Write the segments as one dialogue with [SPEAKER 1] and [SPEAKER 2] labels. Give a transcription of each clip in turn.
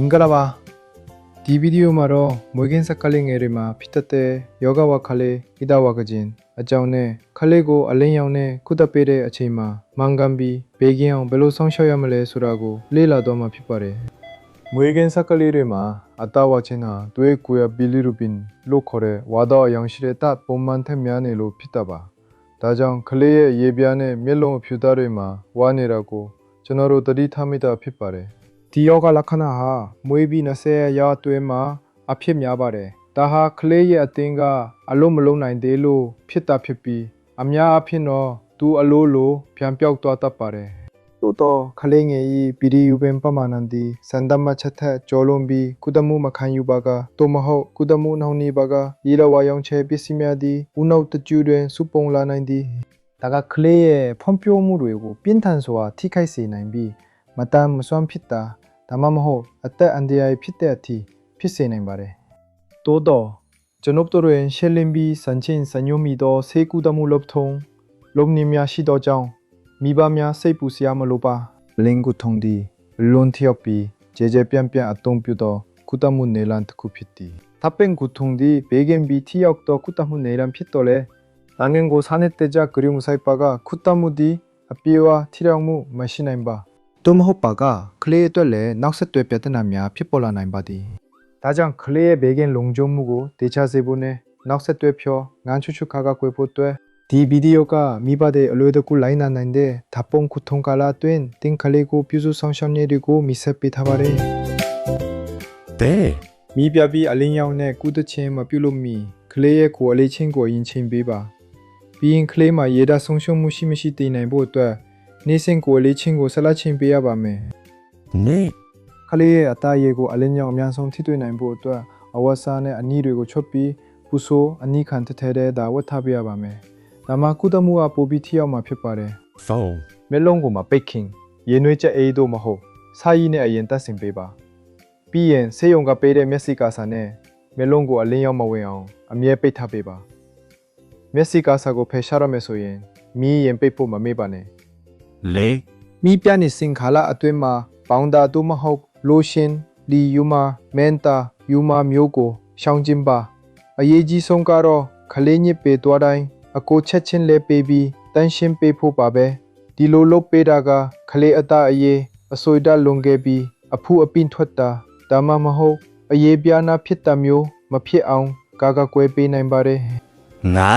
[SPEAKER 1] 밍가라바 디 비디오 마로 모이겐 사칼링 에르마 피타테 여가와 칼레 이다와 그진 아자오네 칼레고 알렌야오네 쿠다페레 아체이마 망감비 베기양 벨로 성셔야말레 수라고 레라도마 피파레 모이겐 사칼리르마 아따와 제나 도에쿠야 빌리루빈 로코레 와다와 양실에 따 봄만 템미안에로 피타바 다정 클레의 예비안에 멜롱 퓨다르마 와네라고 전화로 드리타미다 피파레 디어가 라카나하 모이비 나세 야트웨마 아피 냐바레 다하 클레의 아땡가 알로멀롱 나인데로 피타 피피 암야 아피노 두 알로로 변벽 또아따파레 또더 칼랭의 이 비리 유벤 빠마난디 산담마 차타 졸롬비 쿠다무 마칸유바가 또마호 쿠다무 나오니바가 이라와 영체 비시미아디 우나우트 쭈르엔 수뽕라나인디 다가 클레의 펌표무르고 빈탄소와 티카이스 나인비 마담 무수한 피타 다마마호 아따 안디아이 피테아티 피세나인 바레 또더 전업도로엔 셸림비 산친 산요미도 세쿠다무 럽통 럽니미아 시도장 미바미아 세이푸시아마 로바 랭구통디 론티업비 제제뺨뺨 아똥뷰더 쿠다무 네란트 쿠피티 답변 구통디 베겐비 티역도 쿠다무 네란 피떨레 랑행고 사네떼자 그리무사이빠가 쿠다무디 아삐와 티량무 마시나인바 뚜마호빠가 클레이 떨레 낙세뚜에 뼈드나미아 피볼라나인바디 다장 클레이의 베겐 롱종무고 대차세보네 낙세뚜에 펴 난추추카가 꿰보뚜에 디 비디오가 미바데 얼로에드쿠 라인나나인데 답봉 구통가라 뚠 띵칼리고 뷰수 성션예리고 미세피 타바레
[SPEAKER 2] 네
[SPEAKER 1] 미비아비 알린야오네 꾸드체마 뷰로미 클레이의 고 알리친고 인친비바 비인 클레이마 예다 성션무 시미시 띠나이보 뚜에 니생 고 알리친고 살라친비야바메
[SPEAKER 2] 네
[SPEAKER 1] 칼레이의 아따예고 알린야오 면성 티도이나이보 뚜에 아와사네 아니르고 촛비 부소 아니칸트 테레다 워타비야바메 나마 쿠다무와 보비티야마 피파레
[SPEAKER 2] phone
[SPEAKER 1] 멜롱고마 베킹 예뇌자 에이도 마호 사이네 아이엔타 심베바 비엔 세용가 베레 메시카사네 멜롱고 알린야마 웨အောင်အမြဲ ပိတ်ထားပေးပါ 메시카사고 페샤라메소옌 미 옌페포 마메바네
[SPEAKER 2] 네
[SPEAKER 1] 미뼈니 싱칼라 아트웨마 바운다 도마혹 로션 리유마 멘타 유마 묘고 샹진바 아예지 송가로 칼레니 페도아다인အကိုချက်ချင်းလဲပေးပြီးတန်းရှင်းပေးဖို့ပါပဲဒီလိုလုပ်ပေးတာကခလေးအတအရေးအဆွေတလွန်ခဲ့ပြီးအဖူအပင်းထွက်တာဒါမှမဟုတ်အရေးပြားနာဖြစ်တာမျိုးမဖြစ်အောင်ကာကကွယ်ပေးနိုင်ပါတယ်
[SPEAKER 2] ငါ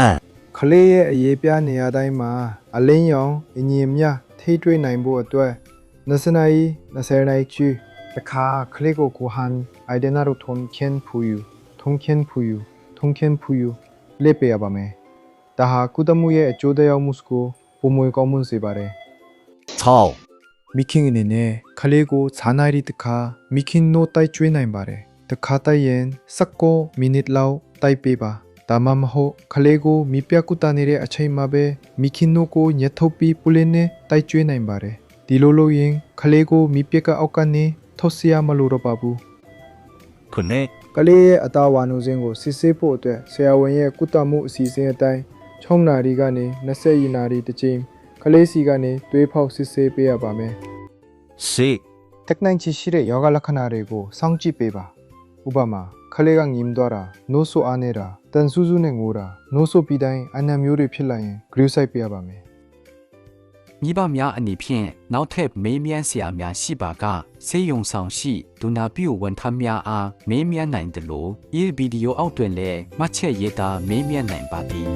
[SPEAKER 1] ခလေးရဲ့အရေးပြားနေရာတိုင်းမှာအလင်းရောင်အငြင်းမြထိတွေ့နိုင်ဖို့အတွက်20နာရီ20နာရီချီတခါခလေးကိုကိုဟန်အိုင်ဒနာရိုထုံခင်ဖူယူထုံခင်ဖူယူလက်ပေးရပါမယ်ဒါဟာကုသမှုရဲ့အကျိုးသက်ရောက်မှုကိုပုံမွေကောင်းမွန်စေပါတယ်
[SPEAKER 2] 6
[SPEAKER 1] မိခင်အနေနဲ့ခလေးကိုဇာနာရီတခါမိခင်နိုတိုက်ကျွေးနိုင်ပါတယ်တခါတိုက်ရင်19မိနစ်လောက်တိုက်ပေးပါဒါမှမဟုတ်ခလေးကိုမိပြကုသနေတဲ့အချိန်မှာပဲမိခင်နိုကိုညှက်ထုတ်ပြီးပူလင်းနဲ့တိုက်ကျွေးနိုင်ပါတယ်ဒီလိုလုပ်ရင်ခလေးကိုမိပြကအောက်ကနေထုတ်စီရမလို့တော့ပါဘူး
[SPEAKER 2] ခုနှစ်
[SPEAKER 1] ကလေးရဲ့အသားဝါနုစင်းကိုစစ်ဆေးဖို့အတွက်ဆရာဝန်ရဲ့ကုသမှုအစီအစဉ်အတိုင်း6နာရီကနေ20နာရီတစ်ချိန်ကလေးစီကနေသွေးဖောက်စစ်ဆေးပေးရပါမယ်
[SPEAKER 2] 10
[SPEAKER 1] တက်နိုင်ချီရှိတဲ့ယောဂလက္ခဏာတွေကိုစောင့်ကြည့်ပေးပါဥပမာခလေးကငြိမ်သွားတာနိုးဆိုအားနေတာတန်ဆူးဆူးနဲ့ငိုတာနိုးဆိုပြီးတိုင်းအနံ့မျိုးတွေဖြစ်လာရင်ဂရုစိုက်ပေးရပါမယ်
[SPEAKER 3] မိဘများအနေဖြင့်နောက်ထပ်မေးမြန်းစရာများရှိပါကဆေးရုံဆောင်ရှိဒုနာပြုဝန်ထမ်းများအားမေးမြန်းနိုင်တယ်လို့ဤဗီဒီယိုအောက်တွင်လည်းမှတ်ချက်ရေးသားမေးမြန်းနိုင်ပါသည်